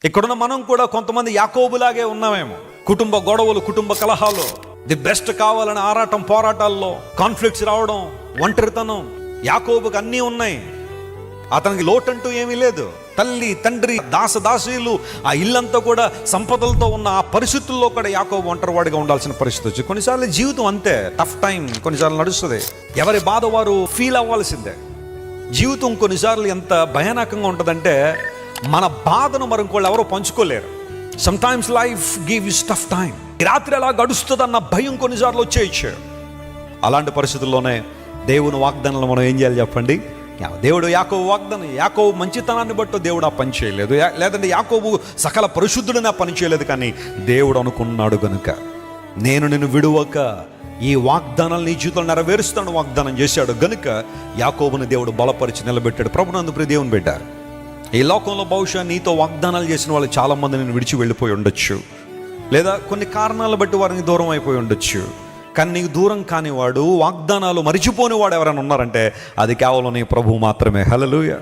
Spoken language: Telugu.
ఇక్కడున్న మనం కూడా కొంతమంది యాకోబులాగే ఉన్నామేమో. కుటుంబ గొడవలు, కుటుంబ కలహాలు, ది బెస్ట్ కావాలని ఆరాటం, పోరాటాల్లో కాన్ఫ్లిక్ట్స్ రావడం, ఒంటరితనం. యాకోబుకి అన్నీ ఉన్నాయి, అతనికి లోటంటూ ఏమీ లేదు. తల్లి, తండ్రి, దాసదాసీలు, ఆ ఇల్లంతా కూడా సంపదలతో ఉన్న ఆ పరిస్థితుల్లో కూడా యాకోబు ఒంటరివాడిగా ఉండాల్సిన పరిస్థితి వచ్చి. కొన్నిసార్లు జీవితం అంతే, టఫ్ టైం కొన్నిసార్లు నడుస్తుంది. ఎవరి బాధ వారు ఫీల్ అవ్వాల్సిందే. జీవితం కొన్నిసార్లు ఎంత భయానకంగా ఉంటుందంటే మన బాధను మరి ఇంకోళ్ళు ఎవరో పంచుకోలేరు. Sometimes life give is tough time. రాత్రి ఎలా గడుస్తుందన్న భయం కొన్నిసార్లు వచ్చేయచ్చు. అలాంటి పరిస్థితుల్లోనే దేవుని వాగ్దానాలు మనం ఏం చేయాలి చెప్పండి? దేవుడు యాకోబు వాగ్దానం, యాకోబు మంచితనాన్ని బట్టి దేవుడు ఆ పని చేయలేదు, లేదంటే యాకోబు సకల పరిశుద్ధుడిని ఆ పని చేయలేదు. కానీ దేవుడు అనుకున్నాడు గనుక నేను నిన్ను విడువక ఈ వాగ్దానాలు నీ జీవితంలో నెరవేరుస్తాను వాగ్దానం చేశాడు గనుక యాకోబుని దేవుడు బలపరిచి నిలబెట్టాడు. ప్రభునందు ప్రియ దేవుని బిడ్డ, ఈ లోకంలో బహుశా నీతో వాగ్దానాలు చేసిన వాళ్ళు చాలామంది నేను విడిచి వెళ్ళిపోయి ఉండొచ్చు, లేదా కొన్ని కారణాలు బట్టి వారిని దూరం అయిపోయి ఉండొచ్చు. కానీ నీకు దూరం కానివాడు, వాగ్దానాలు మరిచిపోని వాడు ఎవరైనా ఉన్నారంటే అది కేవలం నీ ప్రభువు మాత్రమే. హల్లెలూయా.